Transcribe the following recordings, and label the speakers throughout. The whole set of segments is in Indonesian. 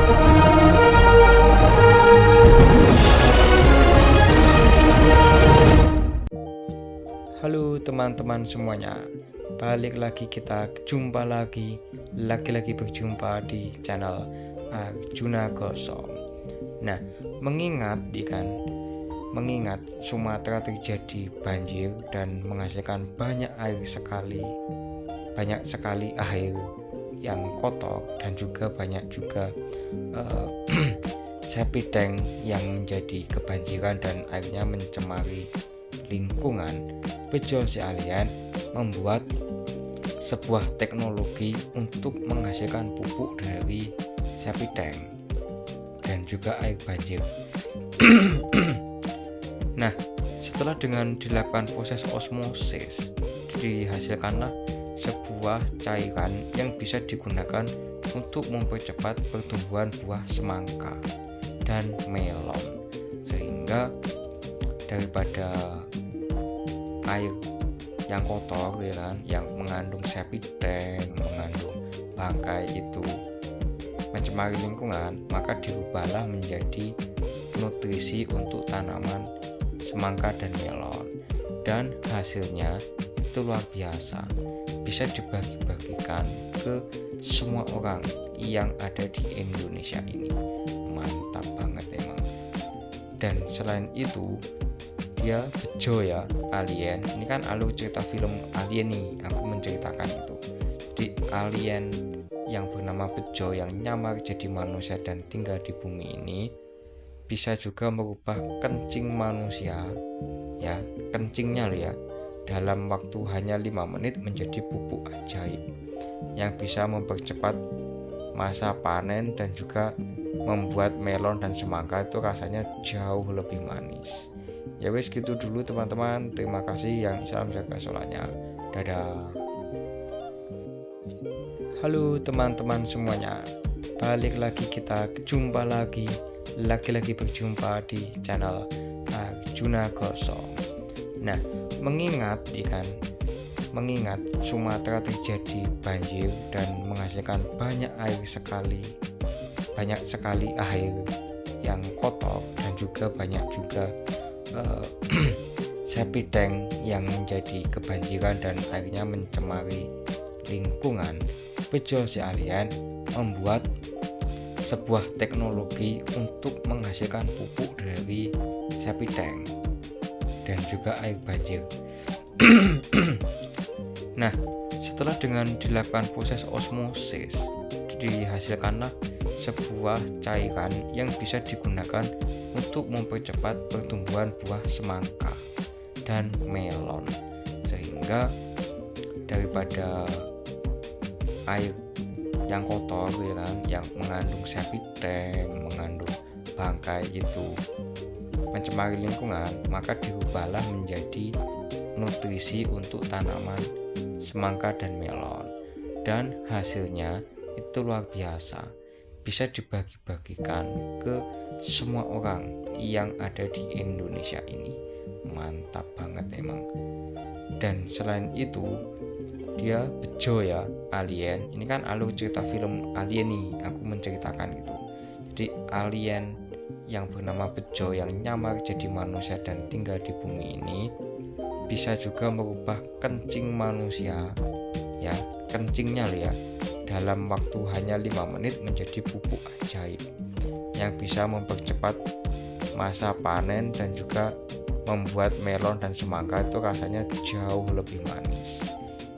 Speaker 1: Halo teman-teman semuanya, balik lagi kita jumpa lagi berjumpa di channel Arjuna Gosong. Nah, mengingat Sumatera terjadi banjir dan menghasilkan banyak sekali air yang kotor dan juga banyak septic tank yang menjadi kebanjiran dan airnya mencemari lingkungan. Bejo si Alien membuat sebuah teknologi untuk menghasilkan pupuk dari septic tank dan juga air banjir. Nah, setelah dengan dilakukan proses osmosis, dihasilkanlah sebuah cairan yang bisa digunakan untuk mempercepat pertumbuhan buah semangka dan melon, sehingga daripada air yang kotor yang mengandung septic tank, mengandung bangkai itu mencemari lingkungan, maka dirubahlah menjadi nutrisi untuk tanaman semangka dan melon, dan hasilnya itu luar biasa, bisa dibagi-bagikan ke semua orang yang ada di Indonesia ini. Mantap banget emang. Dan selain itu dia bejo ya, alien ini kan alur cerita film Alien nih, aku menceritakan itu. Jadi alien yang bernama Bejo yang nyamar jadi manusia dan tinggal di bumi ini bisa juga merubah kencing manusia ya, kencingnya ya, dalam waktu hanya 5 menit menjadi pupuk ajaib yang bisa mempercepat masa panen dan juga membuat melon dan semangka itu rasanya jauh lebih manis. Ya wes gitu dulu teman-teman, terima kasih, yang salam jaga solanya, dadah. Halo teman-teman semuanya, balik lagi kita jumpa lagi berjumpa di channel Arjuna Gosong. Nah, mengingat Sumatera terjadi banjir dan menghasilkan banyak sekali air yang kotor dan juga banyak septic tank yang menjadi kebanjiran dan airnya mencemari lingkungan. Bejo si Alien membuat sebuah teknologi untuk menghasilkan pupuk dari septic tank dan juga air banjir. Nah, setelah dengan dilakukan proses osmosis, dihasilkanlah sebuah cairan yang bisa digunakan untuk mempercepat pertumbuhan buah semangka dan melon, sehingga daripada air yang kotor yang mengandung septic tank, mengandung bangkai itu mencemari lingkungan, maka dirubahlah menjadi nutrisi untuk tanaman semangka dan melon, dan hasilnya itu luar biasa, bisa dibagi-bagikan ke semua orang yang ada di Indonesia ini. Mantap banget emang. Dan selain itu dia bejo ya, alien ini kan alur cerita film Alien nih, aku menceritakan itu. Jadi alien yang bernama Bejo yang nyamar jadi manusia dan tinggal di bumi ini bisa juga merubah kencing manusia ya, kencingnya ya, dalam waktu hanya 5 menit menjadi pupuk ajaib yang bisa mempercepat masa panen dan juga membuat melon dan semangka itu rasanya jauh lebih manis.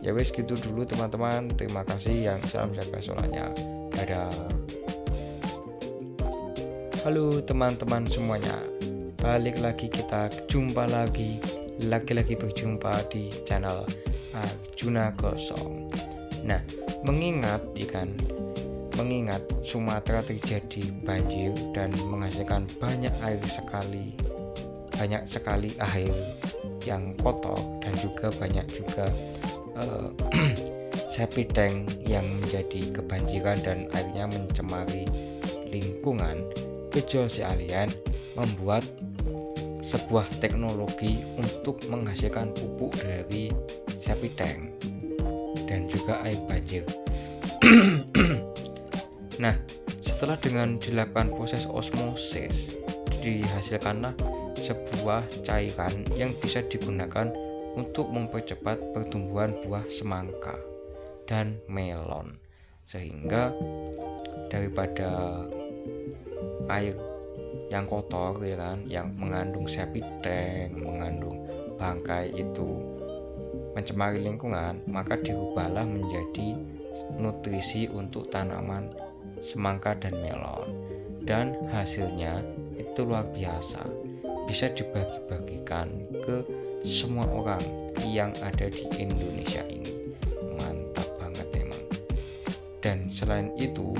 Speaker 1: Ya wes gitu dulu teman-teman, terima kasih, yang salam jaga solanya, dadah. Halo teman-teman semuanya, balik lagi kita jumpa lagi berjumpa di channel Arjuna Gosong. Nah, mengingat Sumatera terjadi banjir dan menghasilkan banyak sekali air yang kotor dan juga banyak septic tank yang menjadi kebanjiran dan airnya mencemari lingkungan. Bejo si Alien membuat sebuah teknologi untuk menghasilkan pupuk dari septic tank dan juga air banjir. Nah, setelah dengan dilakukan proses osmosis, dihasilkanlah sebuah cairan yang bisa digunakan untuk mempercepat pertumbuhan buah semangka dan melon, sehingga daripada air yang kotor ya kan, yang mengandung septic tank, mengandung bangkai itu mencemari lingkungan, maka dirubahlah menjadi nutrisi untuk tanaman semangka dan melon, dan hasilnya itu luar biasa, bisa dibagi-bagikan ke semua orang yang ada di Indonesia ini. Mantap banget memang. Dan selain itu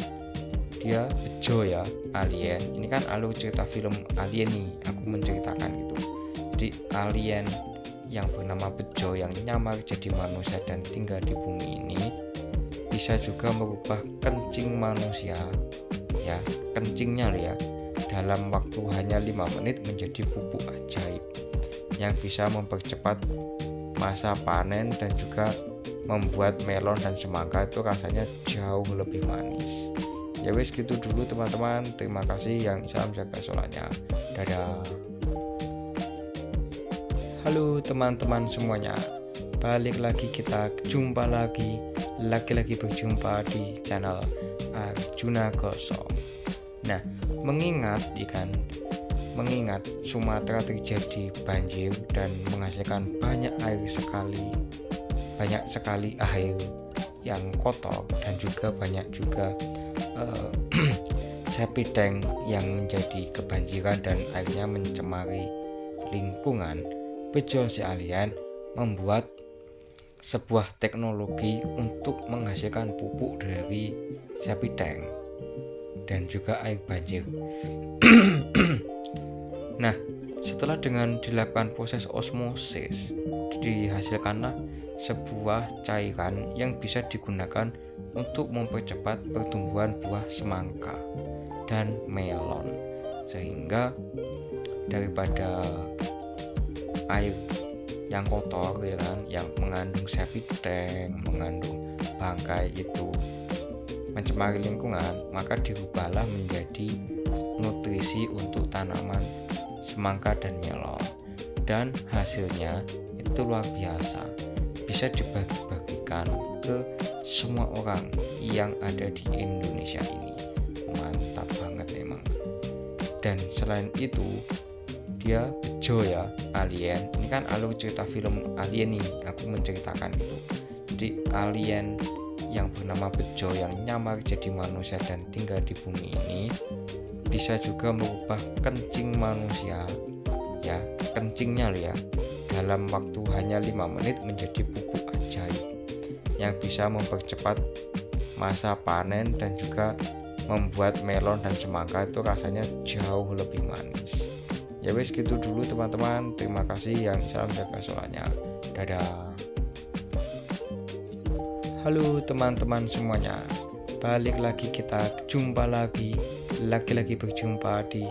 Speaker 1: dia bejo ya, alien. Ini kan alur cerita film Alien nih, aku menceritakan gitu. Jadi alien yang bernama bejo yang nyamar jadi manusia dan tinggal di bumi ini bisa juga merubah kencing manusia ya, kencingnya ya, dalam waktu hanya 5 menit menjadi pupuk ajaib yang bisa mempercepat masa panen dan juga membuat melon dan semangka itu rasanya jauh lebih manis. Ya wes gitu dulu teman-teman, terima kasih, yang salam jaga sholatnya, dadah. Halo teman-teman semuanya, balik lagi, kita jumpa lagi berjumpa di channel Arjuna Gosong. Nah, mengingat Sumatera terjadi banjir dan menghasilkan banyak sekali air yang kotor, dan juga banyak juga septic tank yang menjadi kebanjiran dan airnya mencemari lingkungan. Bejo si alien membuat sebuah teknologi untuk menghasilkan pupuk dari septic tank dan juga air banjir. Nah, setelah dengan dilakukan proses osmosis, dihasilkanlah sebuah cairan yang bisa digunakan untuk mempercepat pertumbuhan buah semangka dan melon, sehingga daripada air yang kotor ya kan, yang mengandung septic tank, mengandung bangkai itu mencemari lingkungan, maka dirubahlah menjadi nutrisi untuk tanaman semangka dan melon, dan hasilnya itu luar biasa, bisa dibagi-bagikan ke semua orang yang ada di Indonesia ini. Mantap banget memang. Dan selain itu dia bejo ya, alien. Ini kan alur cerita film Alien nih, aku menceritakan itu. Jadi alien yang bernama bejo yang nyamar jadi manusia dan tinggal di bumi ini bisa juga merubah kencing manusia ya, kencingnya ya, dalam waktu hanya 5 menit menjadi pupuk ajaib yang bisa mempercepat masa panen dan juga membuat melon dan semangka itu rasanya jauh lebih manis. Ya wes gitu dulu teman-teman, terima kasih, yang salam jaga sholatnya, dadah. Halo teman-teman semuanya, balik lagi, kita jumpa lagi berjumpa di